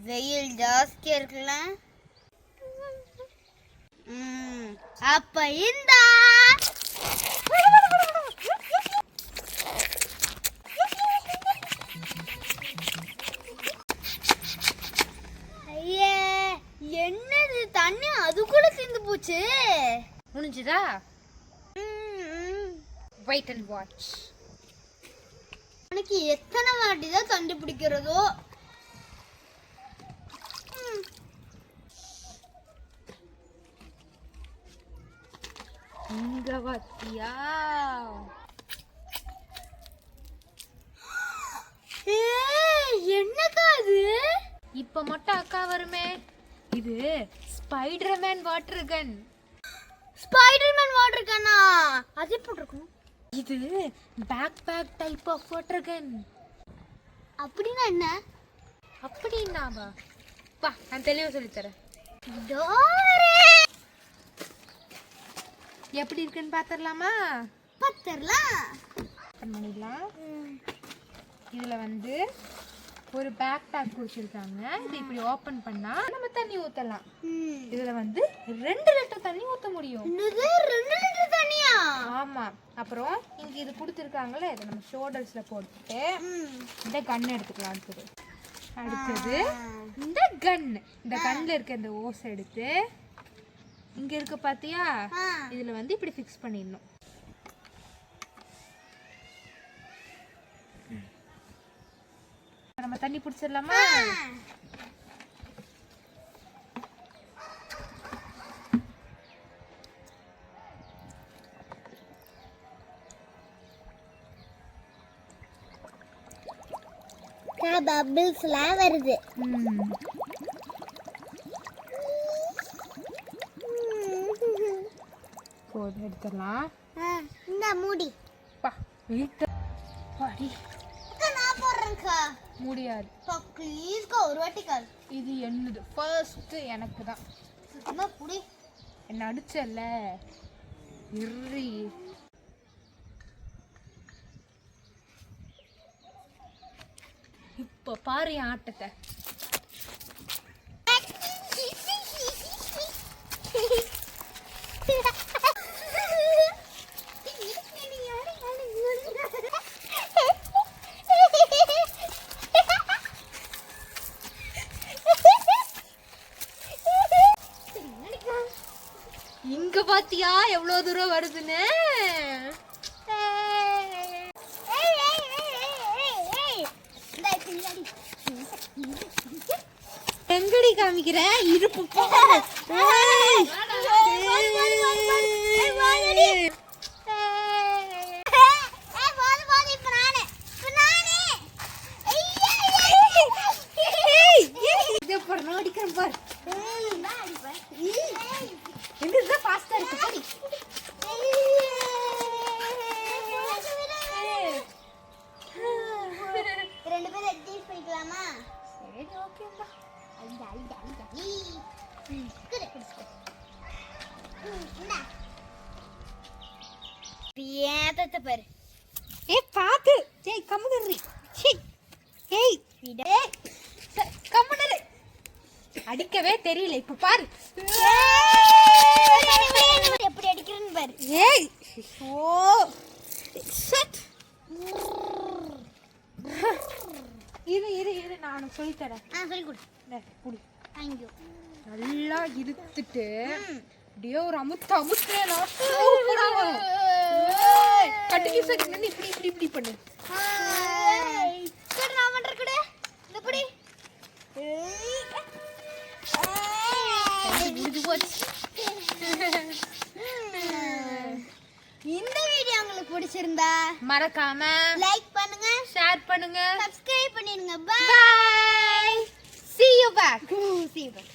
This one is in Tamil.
வெயில் ஜாஸ்தியா இருக்குல்ல. அப்ப இந்த ஐயே, என்னது தண்ணி அதுக்குள்ள சிந்து போச்சு. முடிஞ்சுதா? Wait and watch. எனக்கு எத்தனை வாட்டி தான் தண்ணி பிடிக்கிறதோ. இங்க பாத்தியா? என்னக்கா அது? இப்ப மட்டும் அக்கா வருமே. இது Spiderman water gun. Spiderman water கன்னா? அது எப்படி இருக்கும்? இது back type of water gun. அப்படின்னா என்ன? அப்படின்னாவா? வா, நான் தெளிவா சொல்லித்தரேன். எப்படி இருக்குன்னு பாத்திரலாமா? பாத்திரலாம். பண்ணிடலாம். இதுல வந்து ஒரு பேக் கொடுத்துருக்காங்க. இது இப்படி ஓபன் பண்ணா நம்ம தண்ணி ஊத்தலாம். இதுல வந்து 2 லிட்டர் தண்ணி ஊத்த முடியும். 2 லிட்டர் தண்ணியா? ஆமா. அப்புறம் இங்க இது கொடுத்துருக்காங்கல்ல, இதை நம்ம ஷோல்டர்ஸ்ல போட்டுட்டு இந்த கன் எடுத்துக்கலாம். அடுத்தது இந்த கன். இந்த கன்ல இருக்க இந்த ஓஸ் எடுத்து இங்க இருக்க பாத்தியா, இதுல வந்து இப்படி ஃபிக்ஸ் பண்ணிடணும். நம்ம தண்ணி பிடிச்சிடலாமா? பபிள்ஸ்லாம் வருது. போடு, எடுத்துடலாம். இந்த மூடி பா, வெயிட் பாடி. நான் போடுறேன்க்கா. முடியாது. ப்ளீஸ்க்கா, ஒரு வாட்டி கால். இது என்னது? ஃபர்ஸ்ட் எனக்கு தான். சும்மா புடி. என்ன அடிச்சல்ல, இறி. இப்ப பாரு என் ஆட்டத்தை. இங்க பாத்தியா எவ்வளவு தூரம் வருதுன்னு? எங்கடி காமிக்கிற? இருப்பு அடிக்கிறேன் பாரு. எங்க ஃபாஸ்டா இருக்கு பாரு. ரெண்டு பேரும் அட்ஜஸ்ட் பண்ணிக்கலாமா? சரி, ஓகேப்பா. ஏத்தத்தை பாரு. பாத்து. ஏய், கம்முனு. ஏய், கம்முனு. அடிக்கவே தெரியல. இப்ப பாரு எப்படி அடிக்கிறேன்னு பாரு. ஏய், ஓ ஷட். இரு நான் சொல்லி தரேன். சொல்லி கொடு. குடி. Thank you. நல்லா இழுத்துட்டு அப்படியே ஒரு அமுத்து கண்டினியூஸா இப்படி பண்ணு. நான் பண்ற கூட இந்த புடி. இந்த வீடியோ உங்களுக்கு பிடிச்சிருந்தா மறக்காம லைக் பண்ணுங்க, ஷேர் பண்ணுங்க, சப்ஸ்கிரைப் பண்ணிடுங்க. By. See you back. See you back.